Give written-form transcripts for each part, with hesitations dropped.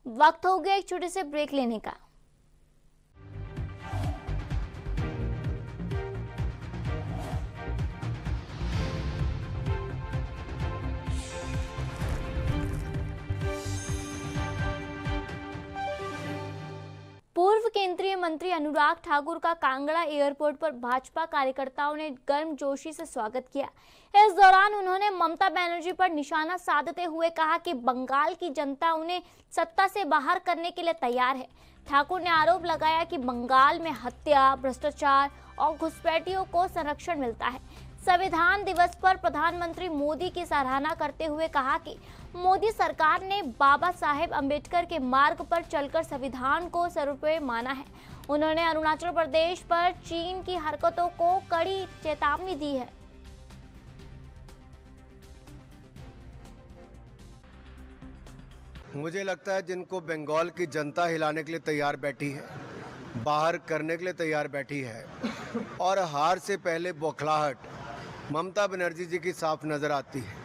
वक्त हो गया एक छोटे से ब्रेक लेने का। पूर्व केंद्रीय मंत्री अनुराग ठाकुर का कांगड़ा एयरपोर्ट पर भाजपा कार्यकर्ताओं ने गर्मजोशी से स्वागत किया। इस दौरान उन्होंने ममता बनर्जी पर निशाना साधते हुए कहा कि बंगाल की जनता उन्हें सत्ता से बाहर करने के लिए तैयार है। ठाकुर ने आरोप लगाया कि बंगाल में हत्या, भ्रष्टाचार और घुसपैठियों को संरक्षण मिलता है। संविधान दिवस पर प्रधानमंत्री मोदी की सराहना करते हुए कहा कि मोदी सरकार ने बाबा साहेब अम्बेडकर के मार्ग पर चलकर संविधान को सर्वोपरि माना है। उन्होंने अरुणाचल प्रदेश पर चीन की हरकतों को कड़ी चेतावनी दी है। मुझे लगता है जिनको बंगाल की जनता हिलाने के लिए तैयार बैठी है, बाहर करने के लिए तैयार बैठी है और हार से पहले बौखलाहट ममता बनर्जी जी की साफ नज़र आती है।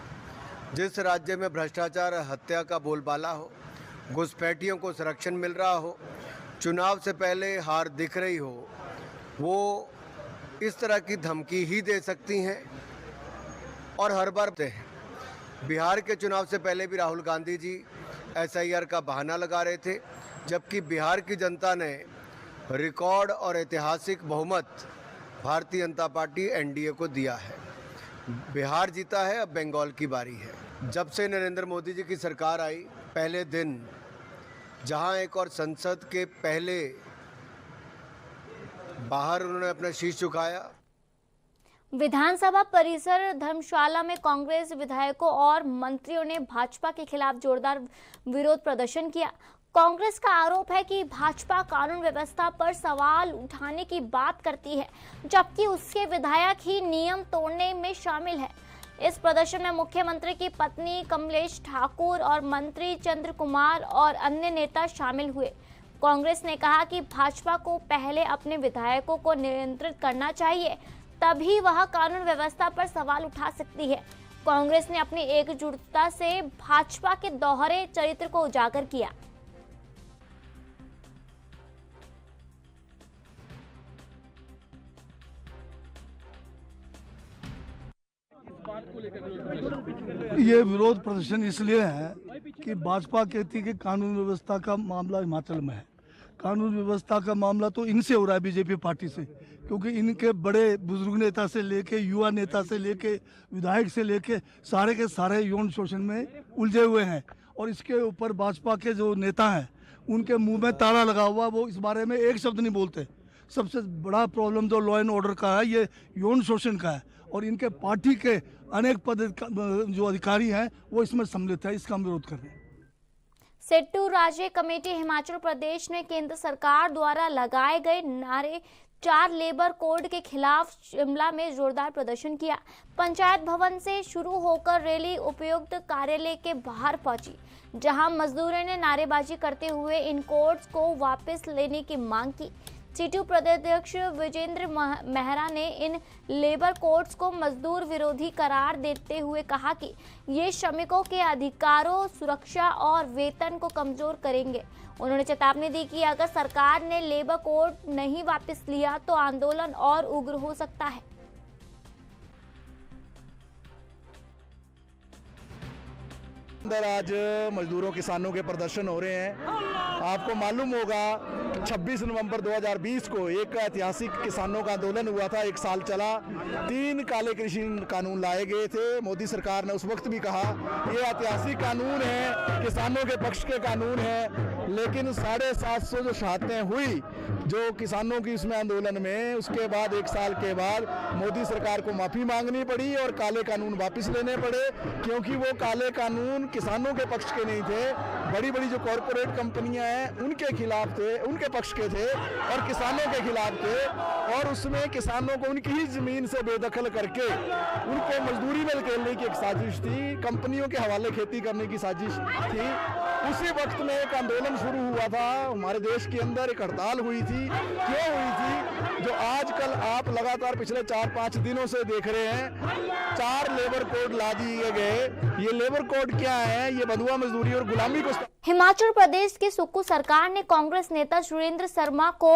जिस राज्य में भ्रष्टाचार, हत्या का बोलबाला हो, घुसपैठियों को संरक्षण मिल रहा हो, चुनाव से पहले हार दिख रही हो, वो इस तरह की धमकी ही दे सकती हैं और हर बार देते हैं। बिहार के चुनाव से पहले भी राहुल गांधी जी SIR का बहाना लगा रहे थे, जबकि बिहार की जनता ने रिकॉर्ड और ऐतिहासिक बहुमत भारतीय जनता पार्टी NDA को दिया है। बिहार जीता है, अब बंगाल की बारी है। जब से नरेंद्र मोदी जी की सरकार आई, पहले दिन जहां एक और संसद के पहले बाहर उन्होंने अपना शीश झुकाया। विधानसभा परिसर धर्मशाला में कांग्रेस विधायकों और मंत्रियों ने भाजपा के खिलाफ जोरदार विरोध प्रदर्शन किया। कांग्रेस का आरोप है कि भाजपा कानून व्यवस्था पर सवाल उठाने की बात करती है, जबकि उसके विधायक ही नियम तोड़ने में शामिल है। इस प्रदर्शन में मुख्यमंत्री की पत्नी कमलेश ठाकुर और मंत्री चंद्र कुमार और अन्य नेता शामिल हुए। कांग्रेस ने कहा कि भाजपा को पहले अपने विधायकों को नियंत्रित करना चाहिए, तभी वह कानून व्यवस्था पर सवाल उठा सकती है। कांग्रेस ने अपनी एकजुटता से भाजपा के दोहरे चरित्र को उजागर किया। ये विरोध प्रदर्शन इसलिए है कि भाजपा कहती है कि कानून व्यवस्था का मामला हिमाचल में है। कानून व्यवस्था का मामला तो इनसे हो रहा है, बीजेपी पार्टी से, क्योंकि इनके बड़े बुजुर्ग नेता से लेके युवा नेता से लेके विधायक से लेके सारे के सारे यौन शोषण में उलझे हुए हैं। और इसके ऊपर भाजपा के जो नेता हैं उनके मुंह में ताला लगा हुआ, वो इस बारे में एक शब्द नहीं बोलते। सबसे बड़ा प्रॉब्लम जो लॉ एंड ऑर्डर का है, ये यौन शोषण का है और इनके पार्टी के अनेक पद जो अधिकारी हैं वो इसमें सम्मिलित है। इसका हम विरोध कर रहे हैं। सेट्टू राज्य कमेटी हिमाचल प्रदेश ने केंद्र सरकार द्वारा लगाए गए नारे 4 लेबर कोड के खिलाफ शिमला में जोरदार प्रदर्शन किया। पंचायत भवन से शुरू होकर रैली उपायुक्त कार्यालय के बाहर पहुंची, जहां मजदूरों ने नारेबाजी करते हुए इन कोड्स को वापस लेने की मांग की। सीटू प्रदेशाध्यक्ष विजेंद्र मेहरा ने इन लेबर कोड्स को मजदूर विरोधी करार देते हुए कहा कि ये श्रमिकों के अधिकारों, सुरक्षा और वेतन को कमजोर करेंगे। उन्होंने चेतावनी दी कि अगर सरकार ने लेबर कोड नहीं वापस लिया तो आंदोलन और उग्र हो सकता है। अंदर आज मजदूरों किसानों के प्रदर्शन हो रहे हैं। आपको मालूम होगा 26 नवंबर 2020 को एक ऐतिहासिक किसानों का आंदोलन हुआ था, 1 साल चला। 3 काले कृषि कानून लाए गए थे। मोदी सरकार ने उस वक्त भी कहा ये ऐतिहासिक कानून है, किसानों के पक्ष के कानून है, लेकिन 750 जो शहादतें हुई जो किसानों की उसमें आंदोलन में, उसके बाद 1 साल के बाद मोदी सरकार को माफी मांगनी पड़ी और काले कानून वापस लेने पड़े, क्योंकि वो काले कानून किसानों के पक्ष के नहीं थे। बड़ी बड़ी जो कॉरपोरेट कंपनियां हैं उनके खिलाफ थे, उनके पक्ष के थे और किसानों के खिलाफ थे। और उसमें किसानों को उनकी ही जमीन से बेदखल करके उनको मजदूरी में धकेलने की एक साजिश थी, कंपनियों के हवाले खेती करने की साजिश थी। उसी वक्त में एक आंदोलन शुरू हुआ था हमारे देश के अंदर, एक हड़ताल हुई थी। क्यों हुई थी? जो आजकल आप लगातार पिछले 4-5 दिनों से देख रहे हैं, 4 लेबर कोड ला दिए गए ये लेबर कोड क्या है, ये बंधुआ मजदूरी और गुलामी को हिमाचल प्रदेश की सुक्खू सरकार ने कांग्रेस नेता सुरेंद्र शर्मा को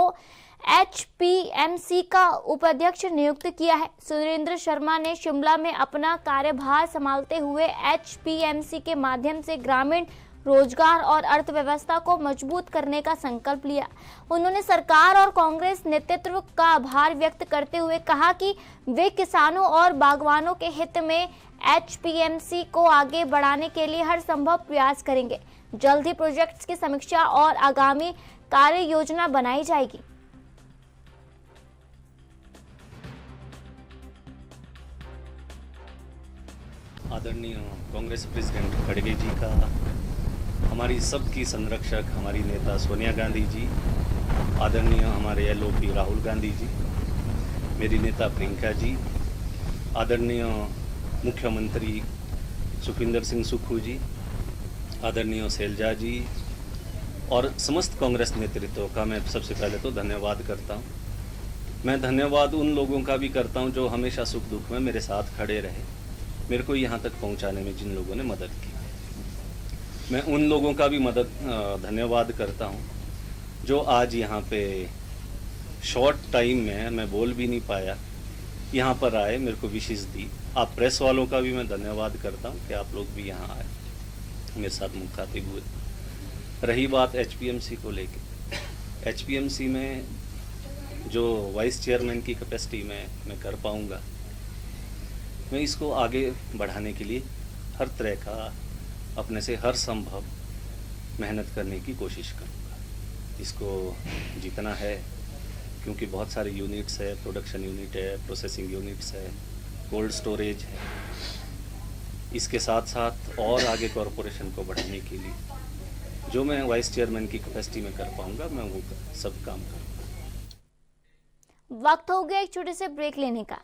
HPMC का उपाध्यक्ष नियुक्त किया है। सुरेंद्र शर्मा ने शिमला में अपना कार्यभार संभालते हुए HPMC के माध्यम से ग्रामीण रोजगार और अर्थव्यवस्था को मजबूत करने का संकल्प लिया। उन्होंने सरकार और कांग्रेस नेतृत्व का आभार व्यक्त करते हुए कहा कि वे किसानों और बागवानों के हित में HPMC को आगे बढ़ाने के लिए हर संभव प्रयास करेंगे। जल्द ही प्रोजेक्ट्स की समीक्षा और आगामी कार्य योजना बनाई जाएगी। आदरणीय कांग्रेस प्रेसिडेंट खड़गे जी का, हमारी सबकी संरक्षक हमारी नेता सोनिया गांधी जी, आदरणीय हमारे LOP राहुल गांधी जी, मेरी नेता प्रियंका जी, आदरणीय मुख्यमंत्री सुखविंदर सिंह सुक्खू जी, आदरणीय शैलजा जी और समस्त कांग्रेस नेतृत्व का मैं सबसे पहले तो धन्यवाद करता हूं। मैं धन्यवाद उन लोगों का भी करता हूं जो हमेशा सुख दुख में मेरे साथ खड़े रहे, मेरे को यहाँ तक पहुँचाने में जिन लोगों ने मदद की। मैं उन लोगों का भी धन्यवाद करता हूँ जो आज यहाँ पे शॉर्ट टाइम में, मैं बोल भी नहीं पाया, यहाँ पर आए, मेरे को विशेष दी। आप प्रेस वालों का भी मैं धन्यवाद करता हूँ कि आप लोग भी यहाँ आए, मेरे साथ मुखातिब हुए। रही बात HPMC को लेके, HPMC में जो वाइस चेयरमैन की कैपेसिटी में मैं कर पाऊँगा, मैं इसको आगे बढ़ाने के लिए हर तरह का अपने से हर संभव मेहनत करने की कोशिश करूँगा। इसको जितना है, क्योंकि बहुत सारे यूनिट्स है, प्रोडक्शन यूनिट है, प्रोसेसिंग यूनिट्स है, कोल्ड स्टोरेज है, इसके साथ साथ और आगे कॉरपोरेशन को बढ़ाने के लिए जो मैं वाइस चेयरमैन की कैपेसिटी में कर पाऊँगा, मैं वो सब काम करूँगा। वक्त हो गया एक छोटे से ब्रेक लेने का।